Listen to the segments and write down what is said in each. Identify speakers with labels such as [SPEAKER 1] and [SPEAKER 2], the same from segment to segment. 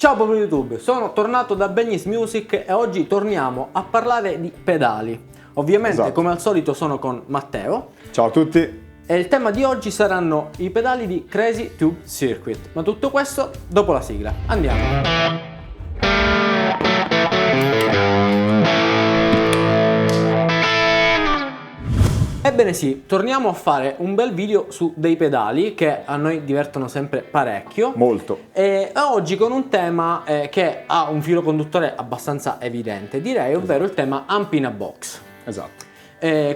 [SPEAKER 1] Ciao popolo YouTube, sono tornato da Begnis Music e oggi torniamo a parlare di pedali. Ovviamente,
[SPEAKER 2] Esatto.
[SPEAKER 1] come al solito, sono con Matteo.
[SPEAKER 2] Ciao a tutti.
[SPEAKER 1] E il tema di oggi saranno i pedali di Crazy Tube Circuit. Ma tutto questo dopo la sigla. Andiamo! Ebbene sì, torniamo a fare un bel video su dei pedali che a noi divertono sempre parecchio.
[SPEAKER 2] Molto.
[SPEAKER 1] E oggi con un tema che ha un filo conduttore abbastanza evidente, direi, ovvero il tema Amp in a Box.
[SPEAKER 2] Esatto.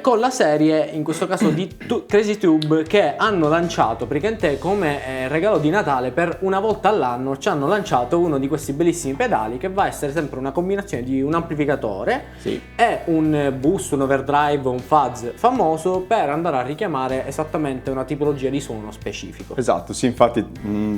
[SPEAKER 1] Con la serie, in questo caso di Crazy Tube, che hanno lanciato praticamente come regalo di Natale, per una volta all'anno ci hanno lanciato uno di questi bellissimi pedali che va a essere sempre una combinazione di un amplificatore e un boost, un overdrive, un fuzz famoso per andare a richiamare esattamente una tipologia di suono specifico.
[SPEAKER 2] Esatto, sì, infatti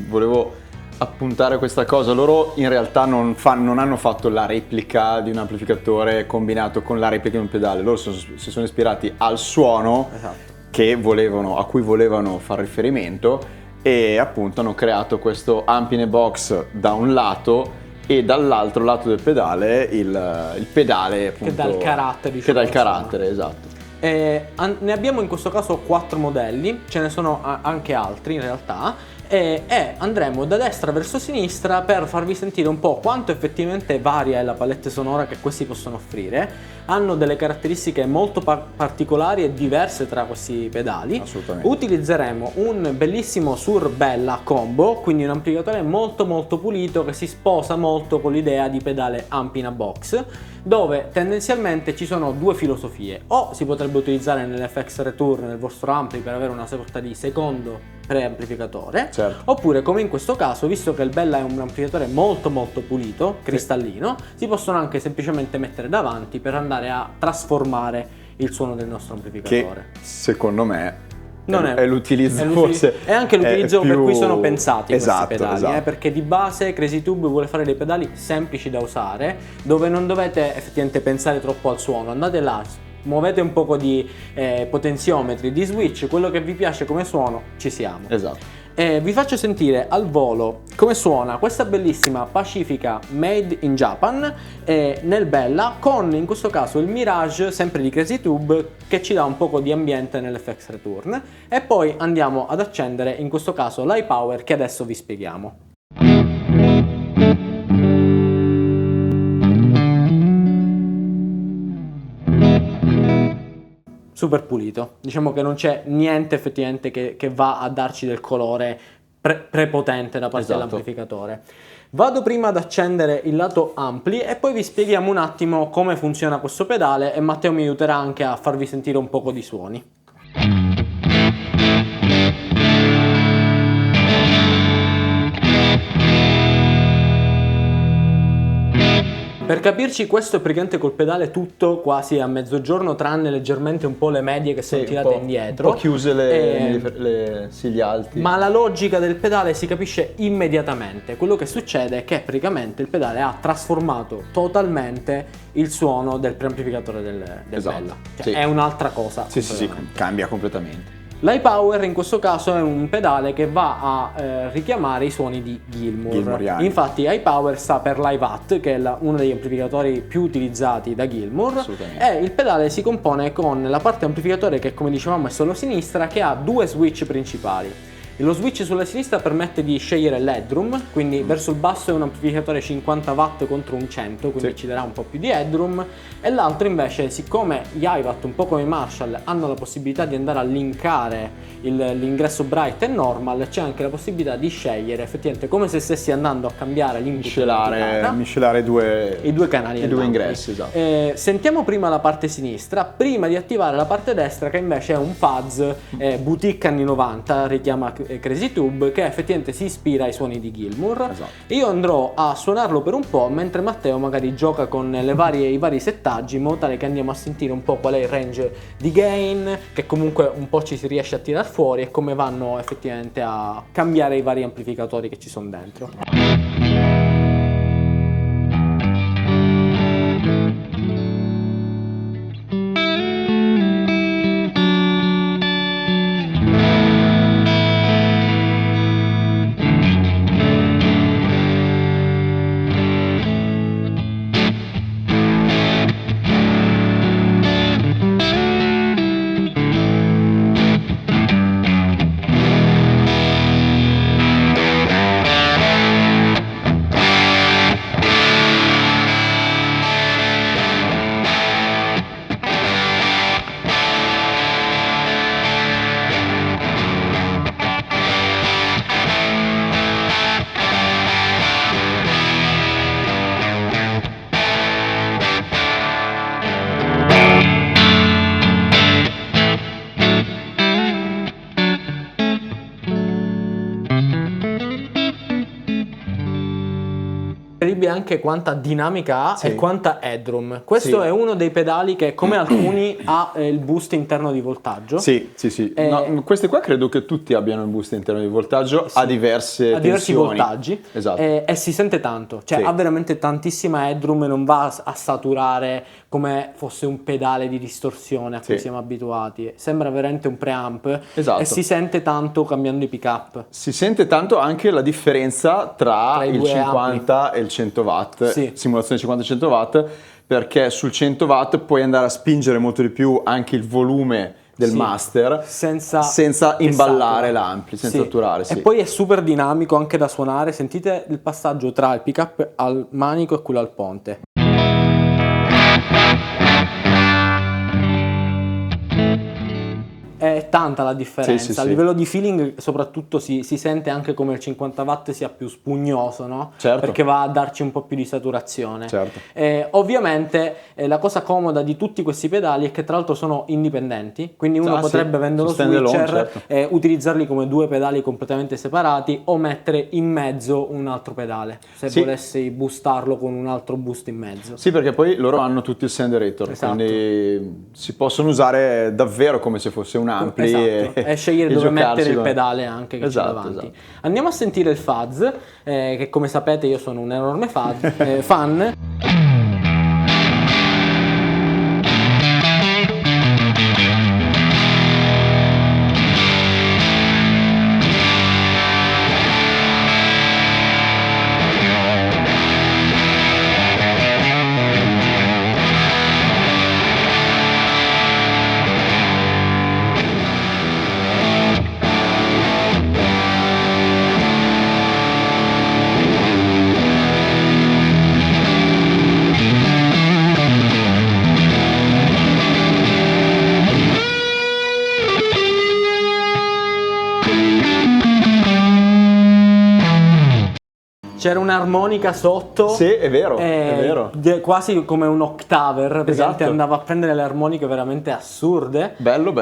[SPEAKER 2] volevo appuntare questa cosa. Loro in realtà non hanno fatto la replica di un amplificatore combinato con la replica di un pedale. Loro si sono ispirati al suono,
[SPEAKER 1] Esatto,
[SPEAKER 2] a cui volevano far riferimento, e appunto hanno creato questo amp in a box da un lato e dall'altro lato del pedale il pedale appunto,
[SPEAKER 1] che dà il carattere,
[SPEAKER 2] che dà il carattere, esatto.
[SPEAKER 1] Ne abbiamo in questo caso 4 modelli, ce ne sono anche altri in realtà, e andremo da destra verso sinistra per farvi sentire un po' quanto effettivamente varia è la palette sonora che questi possono offrire. Hanno delle caratteristiche molto particolari e diverse tra questi pedali.
[SPEAKER 2] Assolutamente.
[SPEAKER 1] Utilizzeremo un bellissimo Sur Bella Combo, quindi un amplificatore molto pulito che si sposa molto con l'idea di pedale amp in a box, dove tendenzialmente ci sono due filosofie: o si potrebbe utilizzare nell'FX Return nel vostro ampli per avere una sorta di secondo preamplificatore,
[SPEAKER 2] Certo.
[SPEAKER 1] oppure come in questo caso, visto che il Bella è un amplificatore molto pulito, cristallino, si possono anche semplicemente mettere davanti per andare a trasformare il suono del nostro amplificatore.
[SPEAKER 2] Che secondo me
[SPEAKER 1] Non
[SPEAKER 2] è l'utilizzo forse
[SPEAKER 1] è anche l'utilizzo
[SPEAKER 2] più...
[SPEAKER 1] per cui sono pensati
[SPEAKER 2] esatto,
[SPEAKER 1] questi pedali,
[SPEAKER 2] esatto.
[SPEAKER 1] perché di base Crazy Tube vuole fare dei pedali semplici da usare, dove non dovete effettivamente pensare troppo al suono. Andate là, muovete un poco di potenziometri, di switch, quello che vi piace come suono, ci siamo.
[SPEAKER 2] Esatto.
[SPEAKER 1] Vi faccio sentire al volo come suona questa bellissima Pacifica Made in Japan nel Bella, con in questo caso il Mirage sempre di Crazy Tube, che ci dà un poco di ambiente nell'FX Return, e poi andiamo ad accendere in questo caso l'iPower che adesso vi spieghiamo. Super pulito, diciamo che non c'è niente effettivamente che va a darci del colore prepotente da parte dell'amplificatore. Vado prima ad accendere il lato ampli e poi vi spieghiamo un attimo come funziona questo pedale, e Matteo mi aiuterà anche a farvi sentire un poco di suoni. Per capirci, questo è praticamente col pedale tutto quasi a mezzogiorno, tranne leggermente un po' le medie che sono tirate indietro.
[SPEAKER 2] Un po' chiuse le siglie alti.
[SPEAKER 1] Ma la logica del pedale si capisce immediatamente. Quello che succede è che praticamente il pedale ha trasformato totalmente il suono del preamplificatore del Bella. Cioè, è un'altra cosa.
[SPEAKER 2] Sì, cambia completamente.
[SPEAKER 1] L'iPower in questo caso è un pedale che va a richiamare i suoni di Gilmour. Infatti iPower sta per Live At, che è uno degli amplificatori più utilizzati da Gilmour, e il pedale si compone con la parte amplificatore che, come dicevamo, è sulla sinistra, che ha due switch principali. Lo switch sulla sinistra permette di scegliere l'headroom, quindi verso il basso è un amplificatore 50 watt contro un 100, quindi ci darà un po' più di headroom, e l'altro invece, siccome gli iWatt, un po' come i Marshall, hanno la possibilità di andare a linkare l'ingresso bright e normal, c'è anche la possibilità di scegliere effettivamente, come se stessi andando a cambiare l'input,
[SPEAKER 2] miscelare
[SPEAKER 1] i due canali,
[SPEAKER 2] i due ingressi, esatto.
[SPEAKER 1] Sentiamo prima la parte sinistra, prima di attivare la parte destra, che invece è un fuzz boutique anni 90, richiama Crazy Tube, che effettivamente si ispira ai suoni di Gilmour. Io andrò a suonarlo per un po', mentre Matteo magari gioca con i vari settaggi, in modo tale che andiamo a sentire un po' qual è il range di gain, che comunque un po' ci si riesce a tirar fuori, e come vanno effettivamente a cambiare i vari amplificatori che ci sono dentro. incredibile anche quanta dinamica ha e quanta headroom. Questo è uno dei pedali che, come alcuni, ha il boost interno di voltaggio.
[SPEAKER 2] Sì. No, questi qua credo che tutti abbiano il boost interno di voltaggio a diversi
[SPEAKER 1] voltaggi. Esatto. E si sente tanto, cioè ha veramente tantissima headroom e non va a saturare come fosse un pedale di distorsione a cui siamo abituati. Sembra veramente un preamp e si sente tanto cambiando i pick-up.
[SPEAKER 2] Si sente tanto anche la differenza tra il 50 e il 100 watt, simulazione 50-100 watt, perché sul 100 watt puoi andare a spingere molto di più anche il volume del master senza imballare l'ampli, senza saturare.
[SPEAKER 1] E poi è super dinamico anche da suonare. Sentite il passaggio tra il pick-up al manico e quello al ponte. È tanta la differenza, a livello di feeling soprattutto si sente anche come il 50 watt sia più spugnoso, no? Perché va a darci un po' più di saturazione. Ovviamente la cosa comoda di tutti questi pedali è che tra l'altro sono indipendenti, quindi uno potrebbe vendere lo switcher e utilizzarli come due pedali completamente separati o mettere in mezzo un altro pedale, se volessi boostarlo con un altro boost in mezzo.
[SPEAKER 2] Sì, perché poi loro hanno tutti il Senderator, quindi si possono usare davvero come se fosse un ampli
[SPEAKER 1] e scegliere dove mettere il pedale anche che c'è davanti. Andiamo a sentire il fuzz, che come sapete io sono un enorme fan. C'era un'armonica sotto.
[SPEAKER 2] Sì, è vero, è vero.
[SPEAKER 1] Quasi come un octaver, perché andava a prendere le armoniche veramente assurde.
[SPEAKER 2] Bello.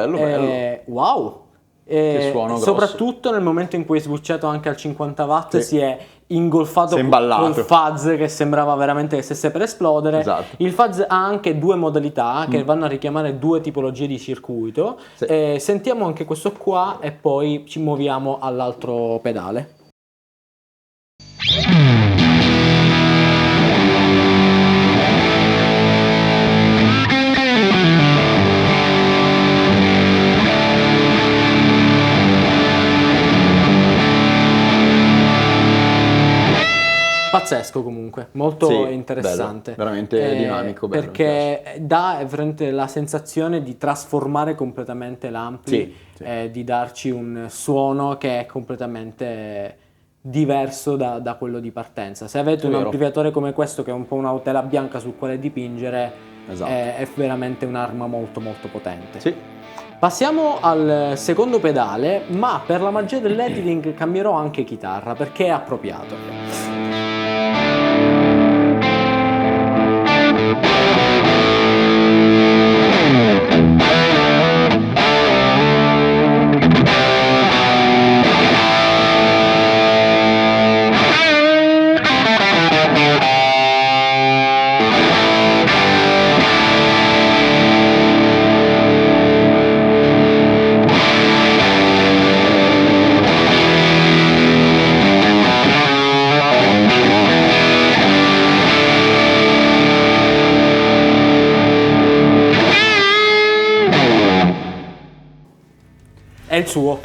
[SPEAKER 1] Wow!
[SPEAKER 2] Che suono grosso.
[SPEAKER 1] Soprattutto nel momento in cui è switchato anche al 50 watt si è ingolfato col fuzz che sembrava veramente che stesse per esplodere. Il fuzz ha anche due modalità che vanno a richiamare due tipologie di circuito. Sentiamo anche questo qua e poi ci muoviamo all'altro pedale. Pazzesco comunque, molto interessante.
[SPEAKER 2] Bello, veramente dinamico. Bello,
[SPEAKER 1] perché dà veramente la sensazione di trasformare completamente l'ampli, di darci un suono che è completamente diverso da quello di partenza. Se avete un amplificatore come questo che è un po' una tela bianca sul quale dipingere, è veramente un'arma molto potente. Passiamo al secondo pedale, ma per la magia dell'editing cambierò anche chitarra perché è appropriato. È il suo.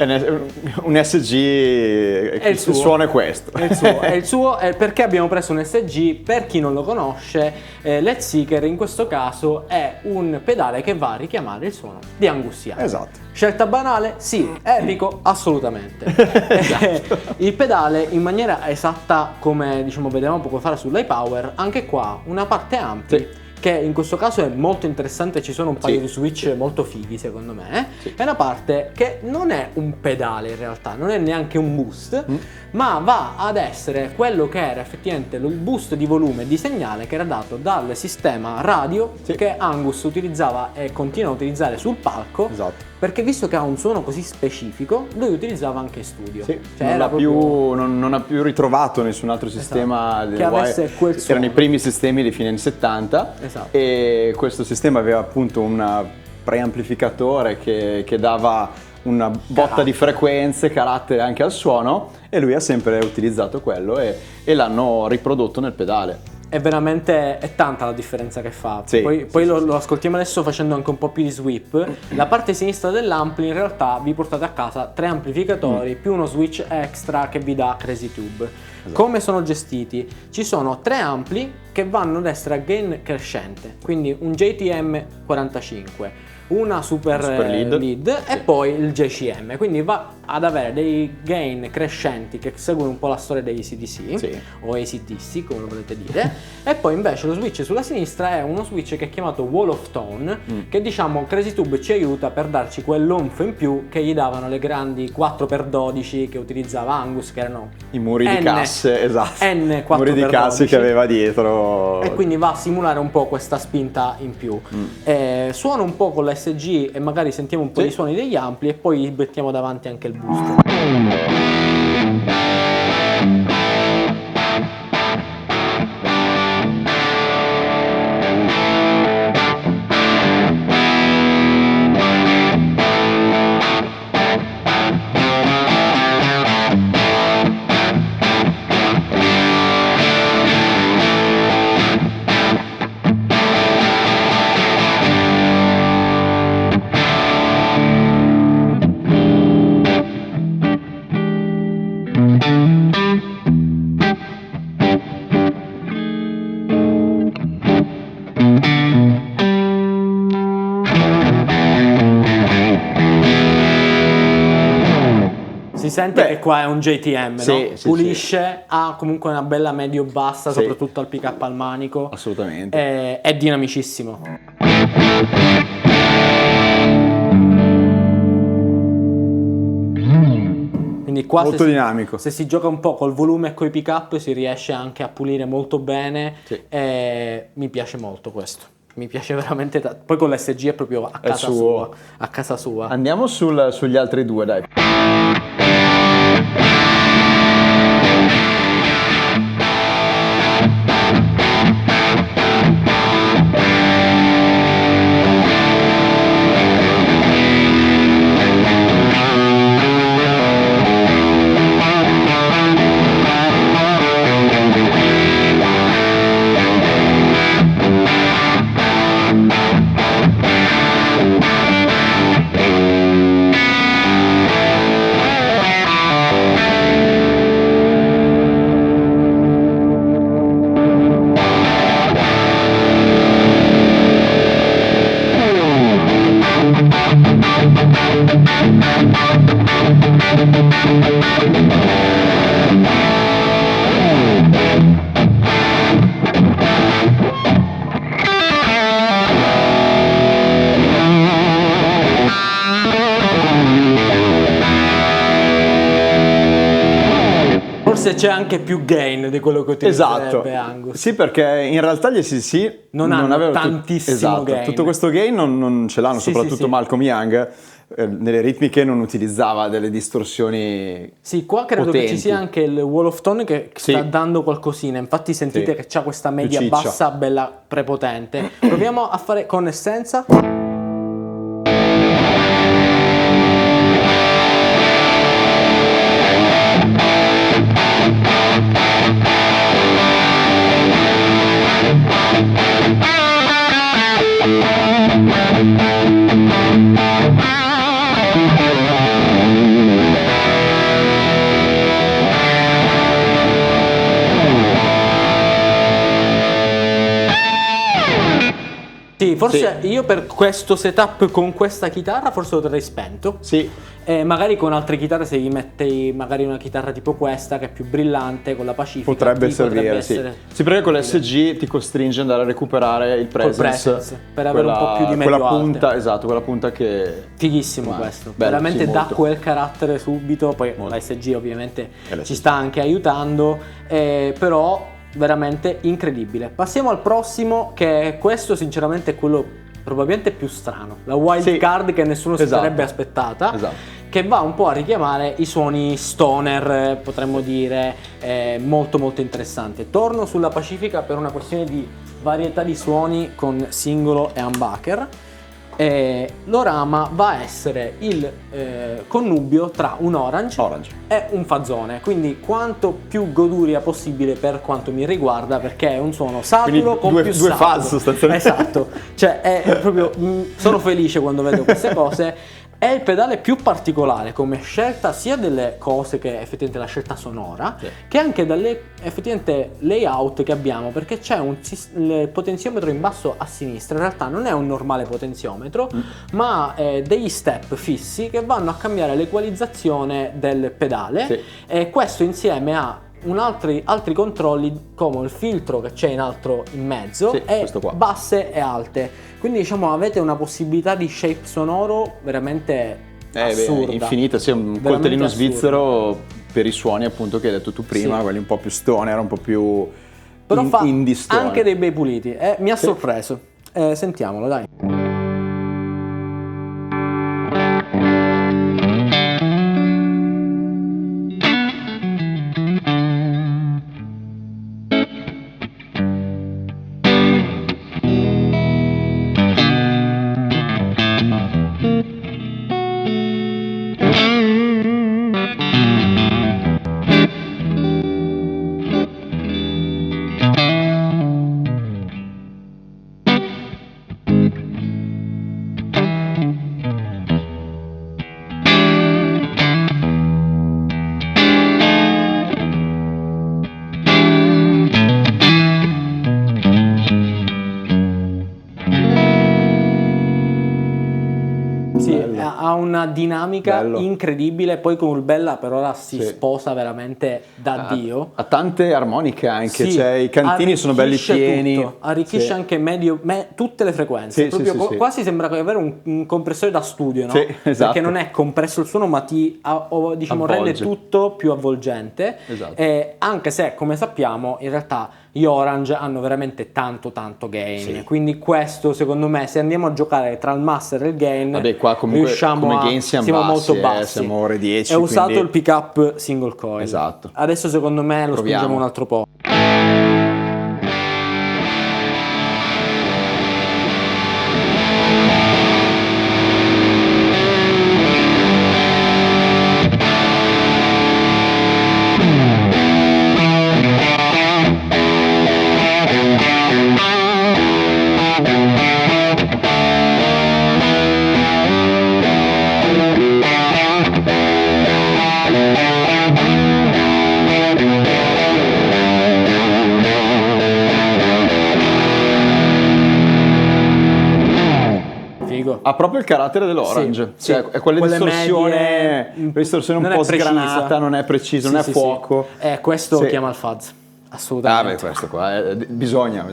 [SPEAKER 2] Un SG, il suono è questo.
[SPEAKER 1] È il suo, perché abbiamo preso un SG, per chi non lo conosce, l'Headseeker in questo caso è un pedale che va a richiamare il suono di Angus Young. Scelta banale? Sì. Epico? Assolutamente. Il pedale in maniera esatta come vedevamo poco fa sull'iPower, anche qua una parte ampli. Che in questo caso è molto interessante, ci sono un paio di switch molto fighi secondo me. È una parte che non è un pedale in realtà, non è neanche un boost, ma va ad essere quello che era effettivamente il boost di volume di segnale che era dato dal sistema radio che Angus utilizzava e continua a utilizzare sul palco perché visto che ha un suono così specifico, lui utilizzava anche studio.
[SPEAKER 2] Sì, cioè non ha più ritrovato nessun altro sistema
[SPEAKER 1] che avesse quel suono.
[SPEAKER 2] Erano i primi sistemi di fine anni 70 e questo sistema aveva appunto un preamplificatore che dava una botta di frequenze, carattere anche al suono, e lui ha sempre utilizzato quello e l'hanno riprodotto nel pedale.
[SPEAKER 1] È tanta la differenza che fa. Poi lo ascoltiamo adesso facendo anche un po' più di sweep. La parte sinistra dell'ampli in realtà vi portate a casa 3 amplificatori più uno switch extra che vi dà Crazy Tube. Come sono gestiti? Ci sono 3 ampli che vanno ad essere a gain crescente, quindi un JTM 45, una super lead e poi il JCM, quindi va ad avere dei gain crescenti che seguono un po' la storia dei AC/DC o AC/DC come lo volete dire, e poi invece lo switch sulla sinistra è uno switch che è chiamato Wall of Tone, che diciamo Crazy Tube ci aiuta per darci quell'onf in più che gli davano le grandi 4x12 che utilizzava Angus, che erano
[SPEAKER 2] i muri di casse, esatto,
[SPEAKER 1] N 4x12,
[SPEAKER 2] muri di casse che aveva dietro,
[SPEAKER 1] e quindi va a simulare un po' questa spinta in più. Suona un po' con l'SG e magari sentiamo un po' i suoni degli ampli e poi mettiamo davanti anche il booster. Si sente che qua è un JTM, no? Pulisce, ha comunque una bella medio-bassa, soprattutto al pick-up al manico.
[SPEAKER 2] Assolutamente.
[SPEAKER 1] È dinamicissimo. Quindi qua
[SPEAKER 2] molto dinamico.
[SPEAKER 1] Se si gioca un po' col volume e coi pick-up si riesce anche a pulire molto bene. Mi piace molto questo. Mi piace veramente tanto. Poi con l'SG è proprio a casa sua.
[SPEAKER 2] Andiamo sugli altri due, dai.
[SPEAKER 1] Forse c'è anche più gain di quello che utilizzerebbe Angus.
[SPEAKER 2] Sì, perché in realtà gli SC
[SPEAKER 1] non hanno tantissimo gain.
[SPEAKER 2] Tutto questo gain non ce l'hanno, soprattutto Malcolm Young. Nelle ritmiche non utilizzava delle distorsioni
[SPEAKER 1] qua credo
[SPEAKER 2] potenti.
[SPEAKER 1] Che ci sia anche il Wall of Tone che sta dando qualcosina, infatti sentite che c'ha questa media bassa bella prepotente. Proviamo a fare con essenza. Sì, forse io per questo setup con questa chitarra forse lo terrei spento. Magari con altre chitarre, se gli metti magari una chitarra tipo questa che è più brillante con la Pacifica,
[SPEAKER 2] potrebbe servire. Sì, perché con l'SG ti costringe ad andare a recuperare il presence
[SPEAKER 1] per avere un po' più di medio
[SPEAKER 2] quella punta, esatto, quella punta che
[SPEAKER 1] fighissimo questo. Veramente dà quel carattere subito. Poi la SG ovviamente ci sta anche aiutando, però veramente incredibile. Passiamo al prossimo, che questo sinceramente è quello probabilmente più strano, la wild card che nessuno si sarebbe aspettata, che va un po' a richiamare i suoni stoner, potremmo dire, molto molto interessanti. Torno sulla Pacifica per una questione di varietà di suoni con singolo e humbucker. L'Orama va a essere il connubio tra un Orange e un Fazzone, quindi quanto più goduria possibile per quanto mi riguarda, perché è un suono saturo con più
[SPEAKER 2] due fuzz sostanzialmente.
[SPEAKER 1] Esatto, cioè è proprio sono felice quando vedo queste cose. È il pedale più particolare come scelta, sia delle cose che effettivamente la scelta sonora, che anche dalle effettivamente layout che abbiamo, perché c'è il potenziometro in basso a sinistra. In realtà non è un normale potenziometro, ma degli step fissi che vanno a cambiare l'equalizzazione del pedale, e questo insieme a altri controlli come il filtro che c'è in alto in mezzo, e basse e alte, quindi diciamo avete una possibilità di shape sonoro veramente assurda,
[SPEAKER 2] infinita. Un coltellino svizzero per i suoni appunto che hai detto tu prima, quelli un po' più stoner, un po' più
[SPEAKER 1] però fa
[SPEAKER 2] indie stoner.
[SPEAKER 1] Anche dei bei puliti, mi ha sorpreso. Sentiamolo, dai. Ha una dinamica incredibile, poi con il Bella per ora si sposa veramente da Dio.
[SPEAKER 2] Ha tante armoniche anche, cioè i cantini sono belli pieni.
[SPEAKER 1] Arricchisce anche tutte le frequenze, quasi sembra avere un compressore da studio, no? Perché non è compresso il suono, ma rende tutto più avvolgente, anche se come sappiamo in realtà gli Orange hanno veramente tanto gain, quindi questo secondo me, se andiamo a giocare tra il master e il gain,
[SPEAKER 2] qua comunque
[SPEAKER 1] riusciamo
[SPEAKER 2] come gain siamo
[SPEAKER 1] molto bassi.
[SPEAKER 2] Siamo ore 10.
[SPEAKER 1] È usato il pick up single coil. Adesso secondo me lo spingiamo un altro po'.
[SPEAKER 2] Ha proprio il carattere dell'Orange, è quella distorsione un po' sgranata, non è precisa, non è fuoco.
[SPEAKER 1] Questo chiama il fuzz, assolutamente.
[SPEAKER 2] Questo qua, bisogna.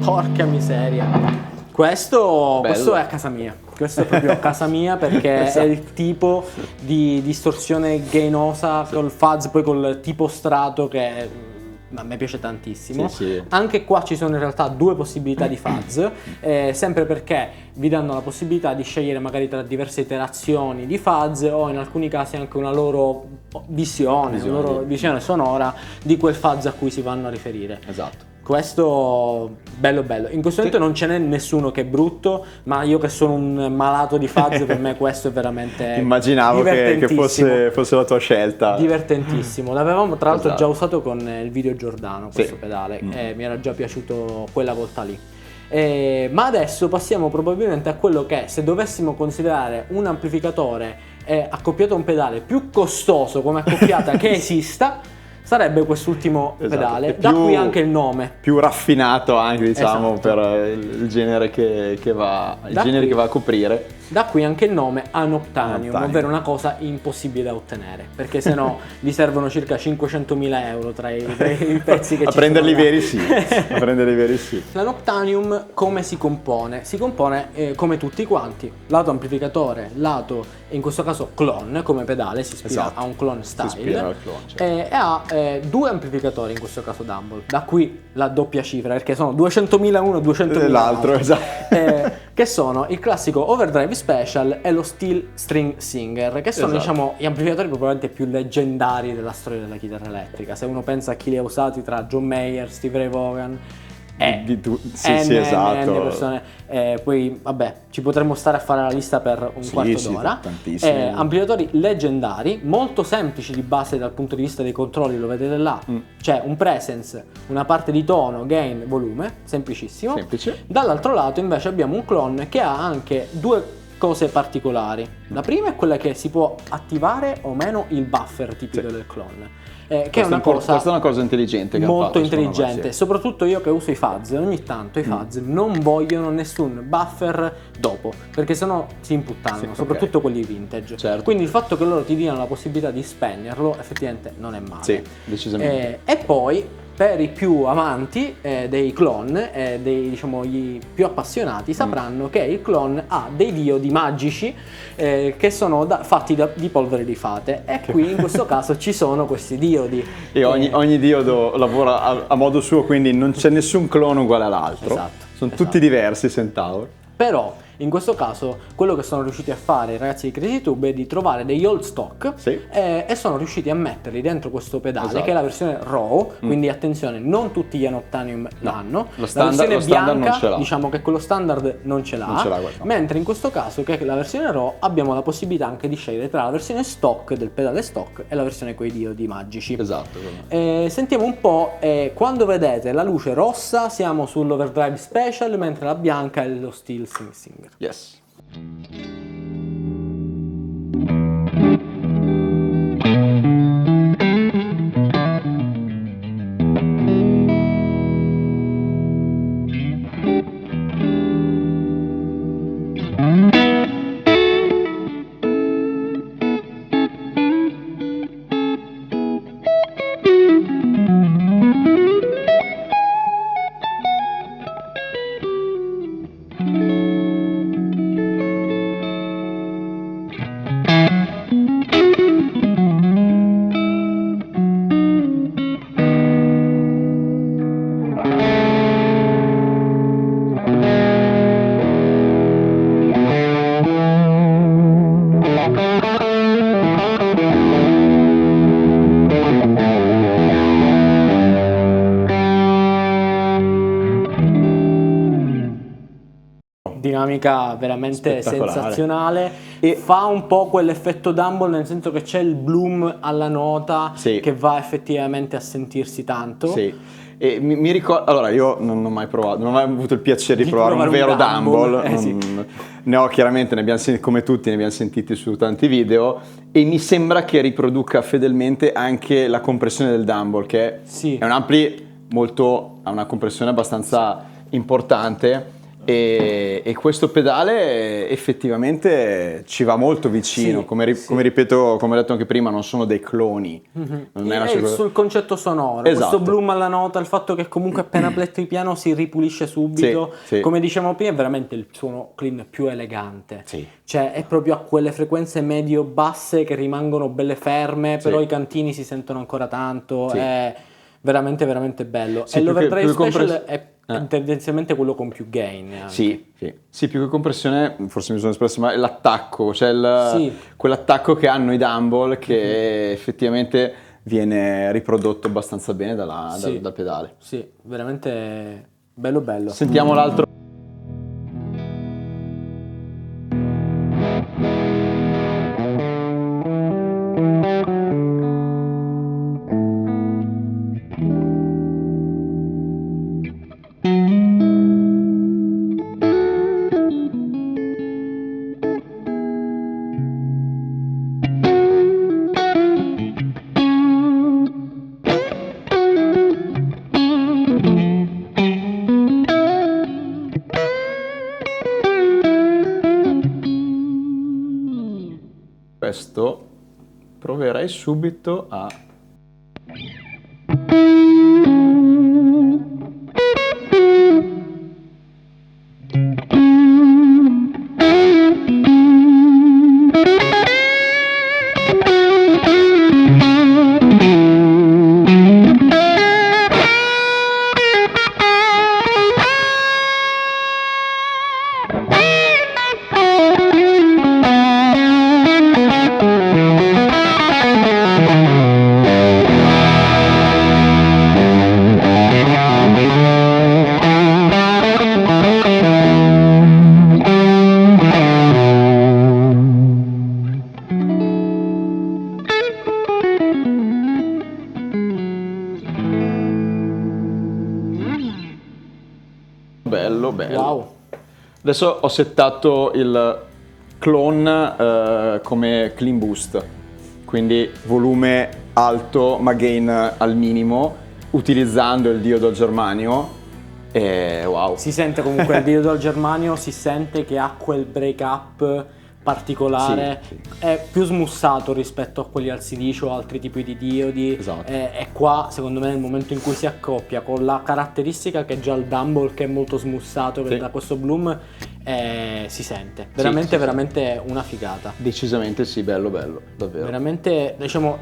[SPEAKER 1] Porca miseria. Questo è a casa mia. Questo è proprio a casa mia, perché è il tipo di distorsione gainosa col fuzz, poi col tipo strato che a me piace tantissimo. Anche qua ci sono in realtà due possibilità di fuzz, sempre perché vi danno la possibilità di scegliere magari tra diverse iterazioni di fuzz, o in alcuni casi anche una loro visione sonora di quel fuzz a cui si vanno a riferire. Questo bello. In questo momento non ce n'è nessuno che è brutto, ma io che sono un malato di fuzz, per me questo è veramente
[SPEAKER 2] immaginavo che fosse la tua scelta.
[SPEAKER 1] Divertentissimo. L'avevamo tra l'altro già usato con il video Giordano, questo pedale, mi era già piaciuto quella volta lì. Ma adesso passiamo probabilmente a quello che, se dovessimo considerare un amplificatore accoppiato a un pedale più costoso come accoppiata che esista, sarebbe quest'ultimo pedale,
[SPEAKER 2] Più,
[SPEAKER 1] da qui anche il nome.
[SPEAKER 2] Più raffinato anche, diciamo,
[SPEAKER 1] Esatto.
[SPEAKER 2] per il genere che va a coprire.
[SPEAKER 1] Da qui anche il nome Anoptanium, ovvero una cosa impossibile da ottenere, perché se no vi servono circa 500.000 euro tra i pezzi che
[SPEAKER 2] a
[SPEAKER 1] ci
[SPEAKER 2] prenderli
[SPEAKER 1] sono.
[SPEAKER 2] Veri sì. A prenderli veri sì.
[SPEAKER 1] L'Anoptanium come si compone? Si compone come tutti quanti, lato amplificatore, lato in questo caso clone come pedale, si ispira a un clone style,
[SPEAKER 2] si ispira al clone, certo.
[SPEAKER 1] E ha due amplificatori in questo caso Dumble, da qui la doppia cifra perché sono 200.000 uno e 200.000
[SPEAKER 2] l'altro, esatto.
[SPEAKER 1] Che sono il classico Overdrive Special e lo Steel String Singer, che sono diciamo gli amplificatori probabilmente più leggendari della storia della chitarra elettrica. Se uno pensa a chi li ha usati tra John Mayer, Steve Ray Vaughan,
[SPEAKER 2] esatto.
[SPEAKER 1] Persone. Poi vabbè, ci potremmo stare a fare la lista per un quarto d'ora.
[SPEAKER 2] Tantissimi.
[SPEAKER 1] Amplificatori leggendari, molto semplici di base dal punto di vista dei controlli, lo vedete là. C'è un presence, una parte di tono, gain, volume, semplicissimo.
[SPEAKER 2] Semplice.
[SPEAKER 1] Dall'altro lato invece abbiamo un clone che ha anche due cose particolari. La prima è quella che si può attivare o meno il buffer tipico del clone. Che è una cosa,
[SPEAKER 2] questa è una cosa intelligente che
[SPEAKER 1] molto
[SPEAKER 2] hanno fatto,
[SPEAKER 1] intelligente, soprattutto io che uso i fuzz, ogni tanto i fuzz non vogliono nessun buffer dopo, perché sennò si imputtano, soprattutto quelli vintage.
[SPEAKER 2] Certo.
[SPEAKER 1] Quindi il fatto che loro ti diano la possibilità di spegnerlo effettivamente non è male.
[SPEAKER 2] Sì, decisamente.
[SPEAKER 1] E poi per i più amanti dei clone, diciamo gli più appassionati, sapranno che il clone ha dei diodi magici che sono fatti di polvere di fate, e qui in questo caso ci sono questi diodi.
[SPEAKER 2] E ogni diodo lavora a modo suo, quindi non c'è nessun clone uguale all'altro. Sono tutti diversi Centaur.
[SPEAKER 1] Però in questo caso quello che sono riusciti a fare i ragazzi di Crazy Tube è di trovare degli old stock e sono riusciti a metterli dentro questo pedale, che è la versione RAW, quindi attenzione, non tutti gli Anoptanium l'hanno. La versione bianca, diciamo che quello standard non ce l'ha, mentre in questo caso, che è la versione RAW, abbiamo la possibilità anche di scegliere tra la versione stock del pedale stock e la versione coi diodi magici.
[SPEAKER 2] Esatto.
[SPEAKER 1] Sentiamo un po', quando vedete la luce rossa siamo sull'Overdrive Special, mentre la bianca è lo Steel String Singer.
[SPEAKER 2] Yes.
[SPEAKER 1] Dinamica veramente sensazionale, e fa un po' quell'effetto Dumble, nel senso che c'è il bloom alla nota che va effettivamente a sentirsi tanto.
[SPEAKER 2] E mi ricordo, allora io non ho mai provato, non ho mai avuto il piacere di provare un vero Dumble. Ne ho chiaramente, come tutti ne abbiamo sentiti su tanti video, e mi sembra che riproduca fedelmente anche la compressione del Dumble, che è un ampli ha una compressione abbastanza importante. E questo pedale effettivamente ci va molto vicino, come ripeto, come ho detto anche prima, non sono dei cloni. Non è
[SPEAKER 1] sul concetto sonoro, questo bloom alla nota, il fatto che comunque appena pletti il piano si ripulisce subito, come dicevamo prima, è veramente il suono clean più elegante. Cioè è proprio a quelle frequenze medio basse che rimangono belle ferme, però i cantini si sentono ancora tanto, è veramente veramente bello. E l'Overdrive Special è tendenzialmente quello con più gain.
[SPEAKER 2] Sì, più che compressione, forse mi sono espresso, ma è l'attacco, cioè quell'attacco che hanno i Dumble che effettivamente viene riprodotto abbastanza bene dal pedale.
[SPEAKER 1] Sì, veramente bello.
[SPEAKER 2] Sentiamo l'altro. passerei subito a... Bello, bello.
[SPEAKER 1] Wow.
[SPEAKER 2] Adesso ho settato il clone come clean boost, quindi volume alto ma gain al minimo, utilizzando il diodo al germanio. E wow.
[SPEAKER 1] Si sente comunque il diodo al germanio, si sente che ha quel break up particolare,
[SPEAKER 2] sì.
[SPEAKER 1] È più smussato rispetto a quelli al silicio o altri tipi di diodi.
[SPEAKER 2] Esatto.
[SPEAKER 1] E qua secondo me nel momento in cui si accoppia con la caratteristica che è già il Dumble, che è molto smussato,
[SPEAKER 2] Sì.
[SPEAKER 1] da questo Bloom, si sente veramente, veramente una figata.
[SPEAKER 2] Decisamente sì, bello, bello, davvero.
[SPEAKER 1] Veramente, diciamo,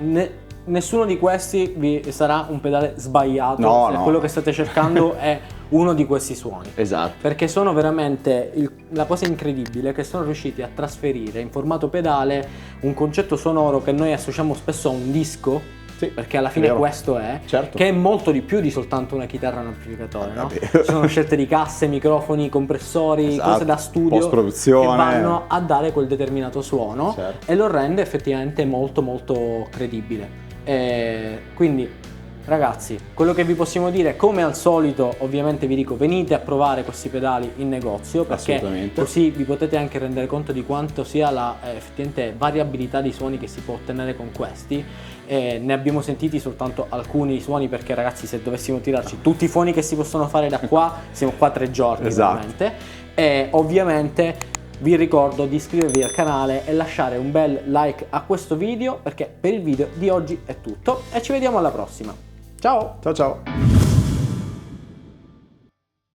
[SPEAKER 1] nessuno di questi vi sarà un pedale sbagliato,
[SPEAKER 2] No,
[SPEAKER 1] se
[SPEAKER 2] no.
[SPEAKER 1] quello che state cercando è uno di questi suoni.
[SPEAKER 2] Esatto.
[SPEAKER 1] Perché sono veramente la cosa incredibile è che sono riusciti a trasferire in formato pedale un concetto sonoro che noi associamo spesso a un disco,
[SPEAKER 2] Sì,
[SPEAKER 1] perché alla fine
[SPEAKER 2] vero.
[SPEAKER 1] questo è,
[SPEAKER 2] Certo.
[SPEAKER 1] che è molto di più di soltanto una chitarra e un amplificatore, no?
[SPEAKER 2] Vabbè.
[SPEAKER 1] Ci sono scelte di casse, microfoni, compressori,
[SPEAKER 2] Esatto.
[SPEAKER 1] cose da studio
[SPEAKER 2] Post-produzione.
[SPEAKER 1] che vanno a dare quel determinato suono,
[SPEAKER 2] Certo.
[SPEAKER 1] e lo rende effettivamente molto molto credibile. Quindi ragazzi, quello che vi possiamo dire, come al solito, ovviamente vi dico, venite a provare questi pedali in negozio, perché
[SPEAKER 2] Assolutamente.
[SPEAKER 1] così vi potete anche rendere conto di quanto sia la effettivamente variabilità di suoni che si può ottenere con questi. Ne abbiamo sentiti soltanto alcuni suoni, perché ragazzi, se dovessimo tirarci tutti i suoni che si possono fare da qua siamo qua 3 giorni.
[SPEAKER 2] Esatto.
[SPEAKER 1] Veramente. E ovviamente vi ricordo di iscrivervi al canale e lasciare un bel like a questo video, perché per il video di oggi è tutto e ci vediamo alla prossima. Ciao!
[SPEAKER 2] Ciao ciao.